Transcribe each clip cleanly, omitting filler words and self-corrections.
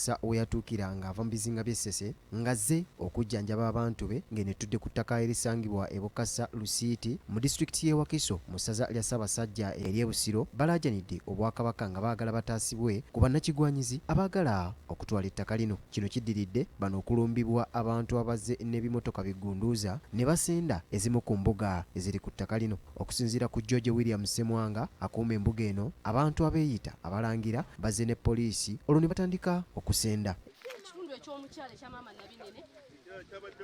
Mukasa we yatuukiranga ava mu bizinga by'Essese ng'azze okujjanjaba abantu be ng'enetudde ku ttaka erisangibwa e Bukasa Lusiiti mu disitulikiti y'e Wakiso mu ssaza lya Ssaabasajja ery'e Busiro balaajanidde Obwakabaka nga baagala bataasibwe ku bannakigwanyizi abaagala okutwala ettaka lino. Kino kiddiridde bano okulumbibwa abantu abazze n'ebimotoka biggunduuza ne basenda ezimu ku mbuga eziri ku ttaka lino. Okusinziira ku George William Ssemwanga akuuma embuga eno, abantu abeeyita abalangira bazze ne poliisi olwo ne batandika okusenda. Ekitundu eky'omukyala ekya maama Nabinene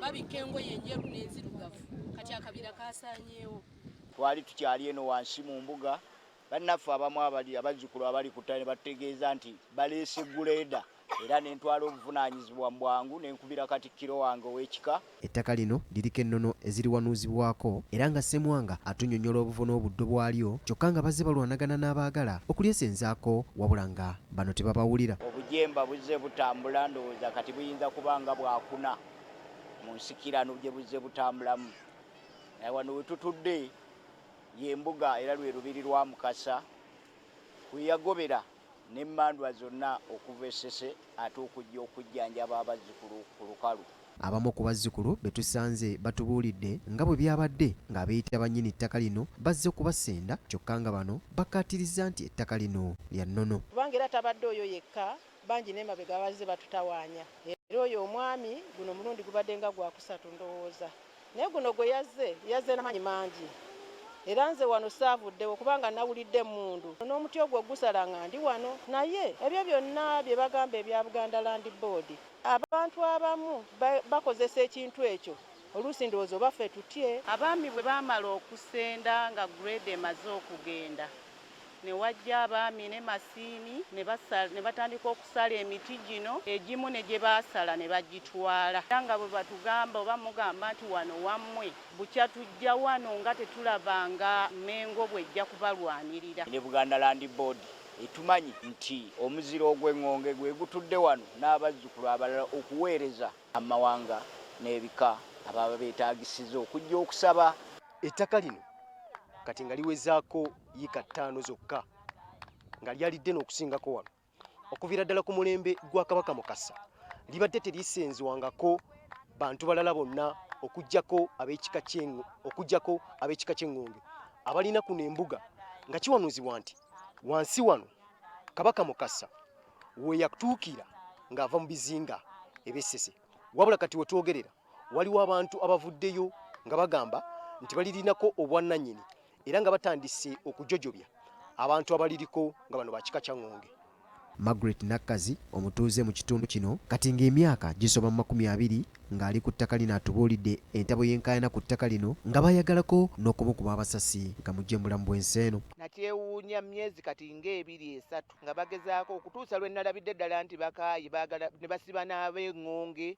babika engoye enjeru n'enzirugavu kati akabira kaasaanyeewo. Twali tukyali eno wansi mu mbuga, bannaffe abamu abazzukulu abali ku ttale bategeeza nti baleese guleeda era n'entwala obuvunaanyizibwa mu bwangu n'enkubira Katikkiro wange ow'ekika. Ettaka lino liriko ennono eziriwanuuzibwako era nga Ssemwanga atunnyonnyola obuvo n'obuddo bwalyo, kyokka nga bazze balwanagana n'abaagala okulyesenzaako wabula nga bano tebabawulira. Obujemba buzze butambula, ndowooza kati buyinza kuba nga bwakuna mu nsikirano gye buzze butambulamu. Wano we tutudde y'embuga era lwe lubiri lwa Mukasa we yagobera n'emmandwa zonna okuva Essese ate okujja okujjanjaba abazzukulu ku lukalu. Abamu ku bazzukulu be tusanze batubuulidde nga bwe byabadde ng'abeeyita bannyini ttaka lino bazze okubasenda, kyokka nga bano bakkaatiriza nti ettaka lino lya nnono. Kubanga era tabadde oyo yekka, bangi n'emabega bazze batutawaanya. Era oyo omwami guno mulundi gubadde nga gwa kusatu ndowooza. Naye guno gwe yazze n'amaanyi mangi. Era nze wano saavuddewo kubanga nawulidde emmundu n'omuti ogwo gusala nga ndi wano. Naye ebyo byonna bye bagamba ebya Buganda Land Board, abantu abamu bakozesa ekintu ekyo oluusi ndowooza baffe tutye. Abaami bwe baamala okusenda nga grade emaze okugenda ne wajja abaami ne masiini ne batandika okusala emiti gino, egimu ne gye baasala ne bagitwala. Era nga bwe batugamba oba mugamba nti wano wammwe bukya tujja wano nga tetulabanga Mmengo bw'ejja kubalwanirira. Ne Buganda Land Board etumanyi nti omuziro ogw'engonge gwe gutudde wano n'abazzukulu abalala okuweereza amawanga n'ebika ababa beetaagisiza okujja okusaba. Ettaka lino kati nga liwezaako yiika 5 zokka nga lyalidde n'okusingako wano okuviira ddala ku mulembe gwa Kabaka Mukasa libadde terisenzwangako bantu balala bonna okujjako ab'ekika ky'Engonge abalina kuno embuga nga kiwanuuzibwa nti wansi wano Kabaka Mukasa we yatuukira ng'ava mu bizinga eby'Essese. Wabula kati we twogerera waliwo abantu abavuddeyo nga bagamba nti balirinako obwannannyini era nga batandise okujojobya abantu abaliriko nga bano bakika kya Ngonge. Margaret Nakazi omutuuze mu kitundu kino kati ng'emyaka gisoba mu 20 ng'ali ku ttaka lino atubuulidde entabo y'enkaayana ku ttaka lino nga bayagalako n'okumukuba abasasi nga mujje mulamu bw'ensi eno. Nakyewuunya myezi kati nga 2-3 nga bagezaako okutuusa lwe nalabidde ddala nti bakaayi baagala ne basiba n'ab'Engonge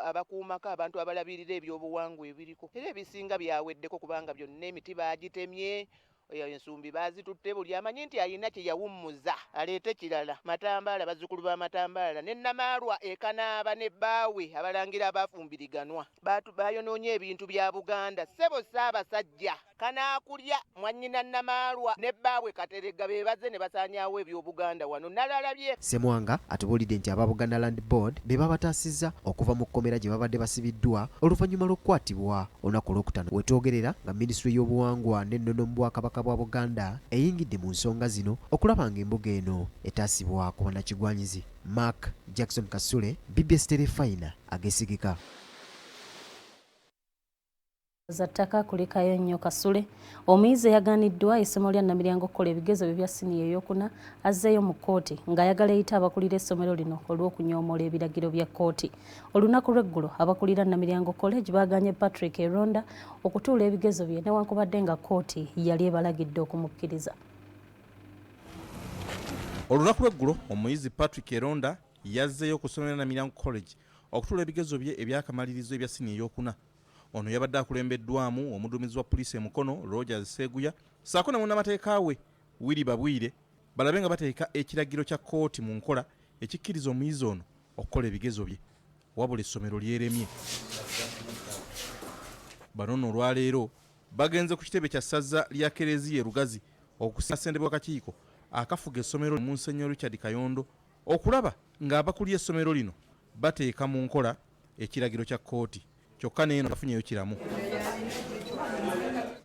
abakuumako abantu abalabirira ebyobuwangwa ebiriko. Era ebisinga byaweddeko kubanga byonna emiti bagitemye, ensumbi bazitutte, buli amanyi nti alina kye yawummuza aleete kirala. Matambaala, bazzukulu ba Matambaala ne Namaalwa ekanaaba ne bbaawe abalangira abafumbiriganwa bayonoonye ebintu bya Buganda. Ssebo Ssaabasajja kanaakulya mwannyina Namaalwa ne bbaawe Kateregga be bazze ne basaanyaawo ebyobuganda wano nalalabye. Ssemwanga atubuulidde nti aba Buganda Land Board be babataasizza okuva mu kkomera gye babadde basibiddwa oluvannyuma lw'okukwatibwa olunaku olwokutaano. Wetwogerera nga Minisitule y'Obuwangwa n'ennono mu Bwakabaka bwa Buganda eyingidde mu nsonga zino okulaba ng'embuga eno etaasibwa ku bannakigwanyizi. Mark Jackson Kasule, BBS Terefayina, agesigika. Ettaka kuli Ky'eឫಞƞonge Kasule, omuyizi yaganiddwa essomo lya Namiryango okukola ebigezo bye bya siniya ey'okuna azzeeyo mu kkooti ng'ayagala eyita abakulira essomero lino olw'okunyoomola ebiragiro bya kkooti. Olunaku lw'eggulo abakulira Namiryango College baaganye Patrick Eronda okutuula ebigezo bye newankubadde nga kkooti yali ebalagidde okumukkiriza. Olunaku lw'eggulo omuyizi Patrick Eronda yazzeeyo ku ssomero lya Namiryango College okutuula ebigezo bye ebyakamalirizo ebya siniya ey'okuna. Ono yabadde akulembeddwamu omuduumizi wa poliisi emukono Rogers Seguya ssaako ne munnamateeka we Willy Babwire balabe nga bateeka ekiragiro kya kkooti mu nkola ekikkiriza omuyizi ono okukola ebigezo bye wabula essomero lyeremye. Bano nno olwaleero bagenze ku kitebe kya ssaza lya Kereziya e Lugazi okusinga ssentebe w'akakiiko akafuga essomero Monsignor Richard Kayondo okulaba ng'abakulira essomero lino bateeka mu nkola ekiragiro kya kkooti kyokka neeno bafunyeyo kiramu.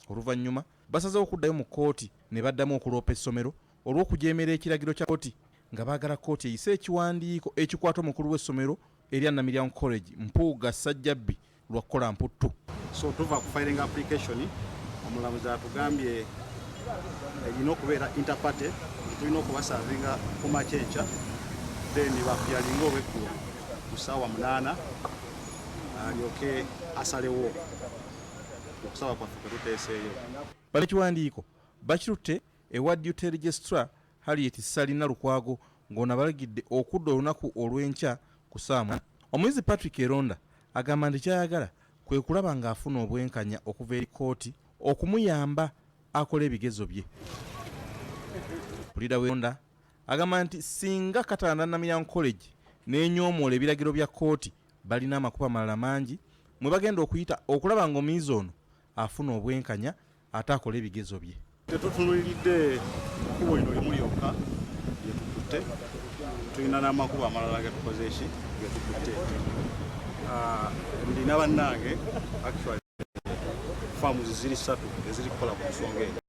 Oluvannyuma basazeewo okuddayo mu kkooti ne baddamu okuloopa essomero olw'okujeemera ekiragiro kya kkooti nga baagala kkooti eyise ekiwandiiko ekikwata omukulu w'essomero erya Namilyango College Mpuuga Ssajjabbi lwa kukola mputtu. So tuva ku filing application omulamuzi atugambye erina okubeera interparty, tulina okubasavinga ku makyenkya then bakuyalinga olweggulo ku ssaawa 8 alyoke asalewo okusaba kwaffe kwe tuteeseeyo. Bano ekiwandiiko bakitutte ewa Duty Registrar Harriet Salina Lukwago ng'ono abalagidde okudda olunaku olw'enkya ku ssaawa. Omuyizi Patrick Eronda agamba nti kyayagala kwe kulaba ng'afuna obwenkanya okuva eri kkooti okumuyamba akola ebigezo bye. Pulida Eronda agamba nti singa Katanda Namilyango College n'enyoomoola ebiragiro bya kkooti balina amakubo amalala mangi mwe bagenda okuyita okulaba ng'omuyizi ono afuna obwenkanya ate akola ebigezo bye. Tetutunuliridde ekkubo lino limu lyokka lye tukutte, tulina n'amakubo amalala ge tukoze eki ge tukutte. Ndina bannange actually faamu ziri 3 eziri kukola ku nsonga eyo.